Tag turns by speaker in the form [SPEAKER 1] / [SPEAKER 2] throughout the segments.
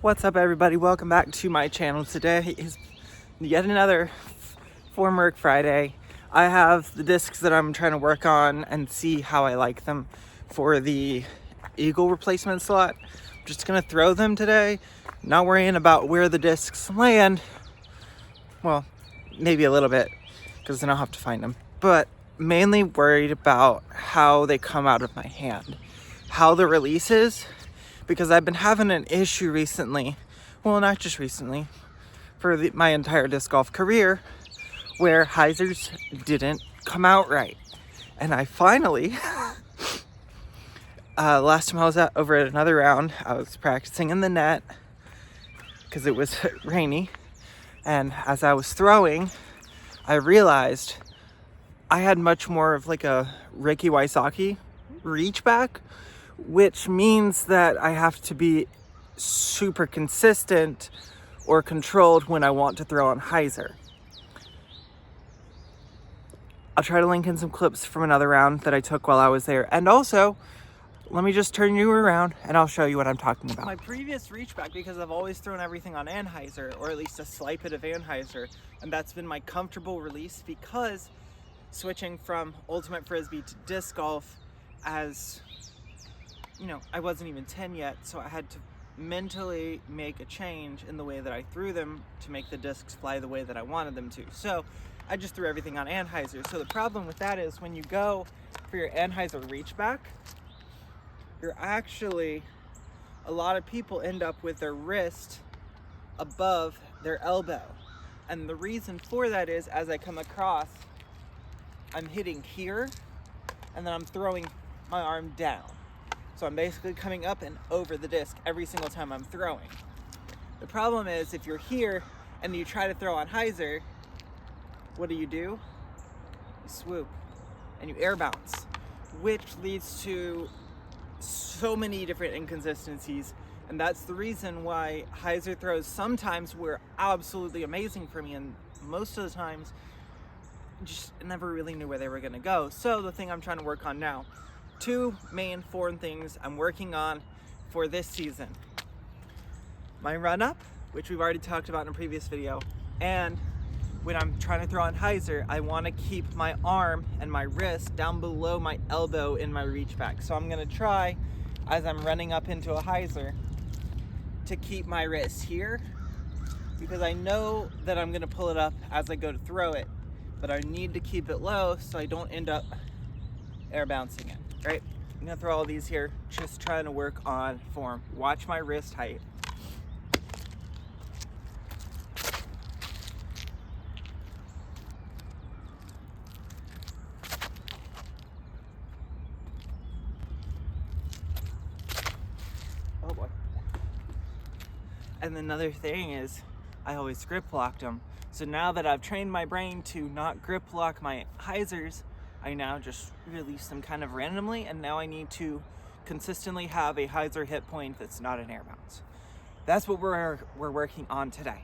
[SPEAKER 1] What's up, everybody? Welcome back to my channel. Today is yet another Form Work Friday. I have the discs that I'm trying to work on and see how I like them for the Eagle replacement slot. I'm just gonna throw them today, not worrying about where the discs land. Well, maybe a little bit, because then I'll have to find them. But mainly worried about how they come out of my hand, how the release is, because I've been having an issue recently, well, not just recently, for my entire disc golf career, where hyzers didn't come out right. And I finally, last time I was over at another round, I was practicing in the net because it was rainy. And as I was throwing, I realized I had much more of like a Ricky Wysocki reach back, which means that I have to be super consistent or controlled when I want to throw on hyzer. I'll try to link in some clips from another round that I took while I was there. And also, let me just turn you around and I'll show you what I'm talking about. My previous reach back, because I've always thrown everything on Anheuser, or at least a slight bit of Anheuser, and that's been my comfortable release, because switching from Ultimate Frisbee to disc golf, as you know, I wasn't even 10 yet, so I had to mentally make a change in the way that I threw them to make the discs fly the way that I wanted them to. So I just threw everything on Anheuser. So the problem with that is when you go for your Anheuser reach back, you're actually, a lot of people end up with their wrist above their elbow. And the reason for that is, as I come across, I'm hitting here, and then I'm throwing my arm down. So I'm basically coming up and over the disc every single time I'm throwing. The problem is, if you're here and you try to throw on hyzer, what do? You swoop and you air bounce, which leads to so many different inconsistencies. And that's the reason why hyzer throws sometimes were absolutely amazing for me, and most of the times just never really knew where they were gonna go. So the thing I'm trying to work on now, two main foreign things I'm working on for this season: my run up, which we've already talked about in a previous video, and when I'm trying to throw on hyzer, I want to keep my arm and my wrist down below my elbow in my reach back. So I'm gonna try, as I'm running up into a hyzer, to keep my wrist here, because I know that I'm gonna pull it up as I go to throw it, but I need to keep it low so I don't end up air bouncing it. Right? I'm gonna throw all these here, just trying to work on form. Watch my wrist height. Oh boy. And another thing is, I always grip locked them. So now that I've trained my brain to not grip lock my hyzers, I now just release them kind of randomly, and now I need to consistently have a hyzer hit point that's not an air bounce. That's what we're working on today.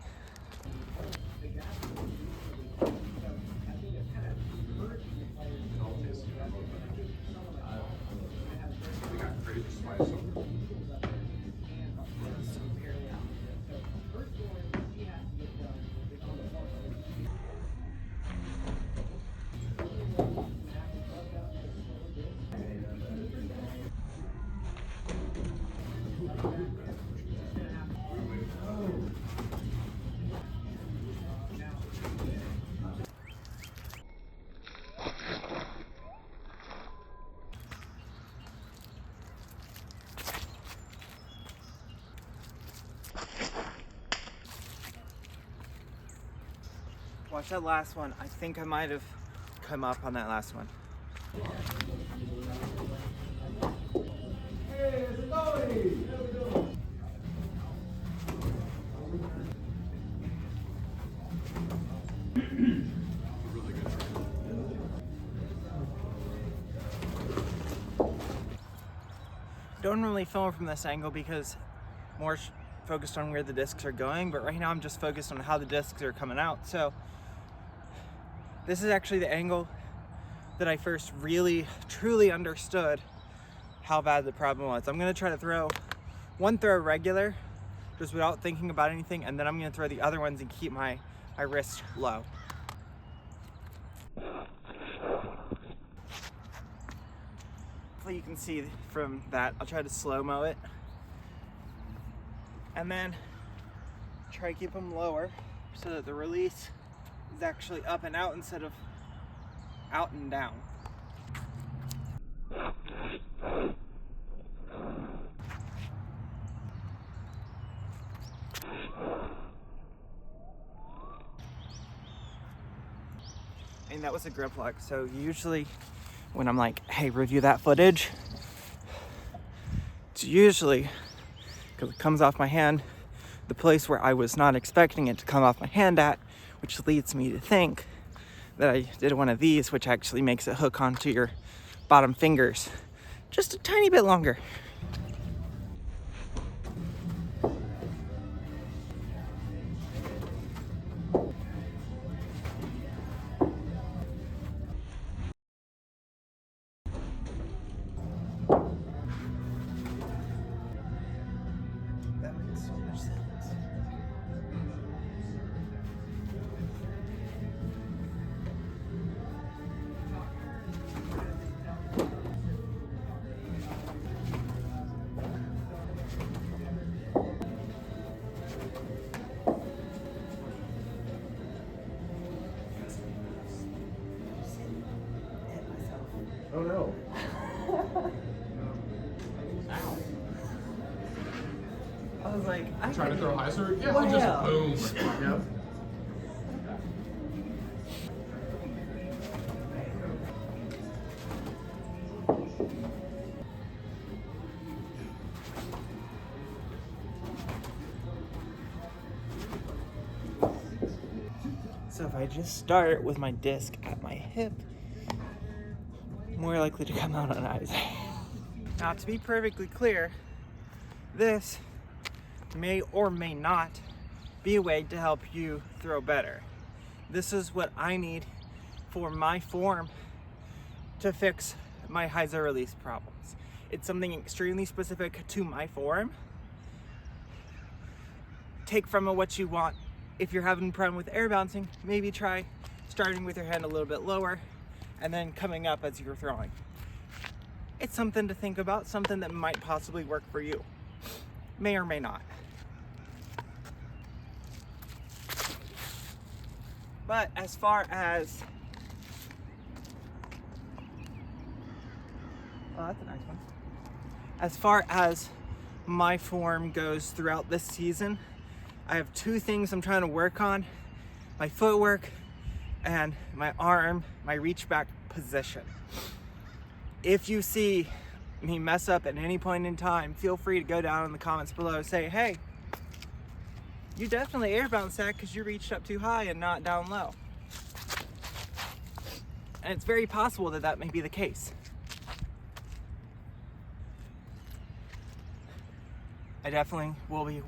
[SPEAKER 1] Watch that last one. I think I might have come up on that last one.
[SPEAKER 2] Hey, it's going!
[SPEAKER 1] Don't really film from this angle because more focused on where the discs are going, but right now I'm just focused on how the discs are coming out. So this is actually the angle that I first really truly understood how bad the problem was. I'm gonna try to throw one throw regular, just without thinking about anything, and then I'm gonna throw the other ones and keep my wrist low. Hopefully you can see from that. I'll try to slow-mo it. And then try to keep them lower so that the release is actually up and out instead of out and down. And that was a grip lock. So usually when I'm like, hey, review that footage, it's usually, because it comes off my hand, the place where I was not expecting it to come off my hand at, which leads me to think that I did one of these, which actually makes it hook onto your bottom fingers just a tiny bit longer. That makes so much sense.
[SPEAKER 2] Oh no.
[SPEAKER 1] I was like, I
[SPEAKER 2] Trying to throw high sir? Yeah,
[SPEAKER 1] Wow.
[SPEAKER 2] just boom. Yep.
[SPEAKER 1] So if I just start with my disc at my hip, more likely to come out on eyes. Now, to be perfectly clear, this may or may not be a way to help you throw better. This is what I need for my form to fix my hyzer release problems. It's something extremely specific to my form. Take from it what you want. If you're having a problem with air bouncing, maybe try starting with your hand a little bit lower and then coming up as you're throwing. It's something to think about, something that might possibly work for you. May or may not. But as far as, oh, that's a nice one. As far as my form goes throughout this season, I have two things I'm trying to work on: my footwork and my arm, my reach back position. If you see me mess up at any point in time, feel free to go down in the comments below and say, hey, you definitely air bounced that because you reached up too high and not down low. And it's very possible that that may be the case. I definitely will be.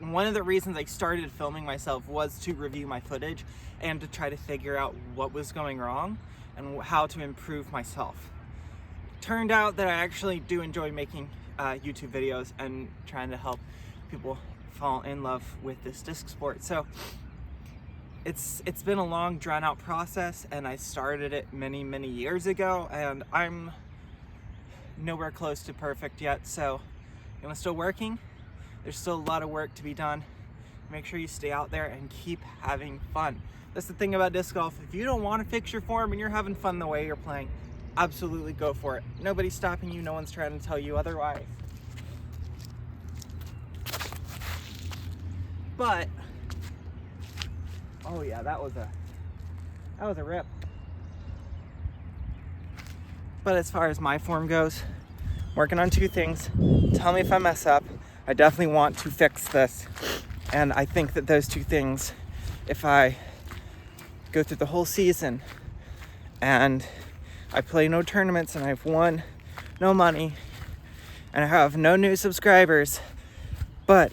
[SPEAKER 1] One of the reasons I started filming myself was to review my footage and to try to figure out what was going wrong and how to improve myself. Turned out that I actually do enjoy making YouTube videos and trying to help people fall in love with this disc sport. So it's been a long, drawn out process, and I started it many years ago, and I'm nowhere close to perfect yet. So I'm still working. There's still a lot of work to be done. Make sure you stay out there and keep having fun. That's the thing about disc golf. If you don't want to fix your form and you're having fun the way you're playing, absolutely go for it. Nobody's stopping you. No one's trying to tell you otherwise. But, oh yeah, that was a rip. But as far as my form goes, working on two things. Tell me if I mess up. I definitely want to fix this. And I think that those two things, if I go through the whole season and I play no tournaments and I've won no money and I have no new subscribers, but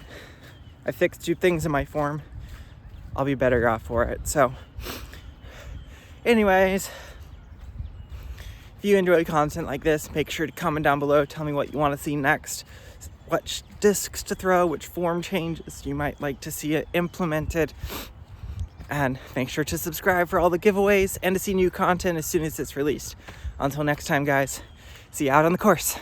[SPEAKER 1] I fixed two things in my form, I'll be better off for it. So anyways, if you enjoy content like this, make sure to comment down below. Tell me what you want to see next. what discs to throw, which form changes you might like to see it implemented. And make sure to subscribe for all the giveaways and to see new content as soon as it's released. Until next time, guys, see you out on the course.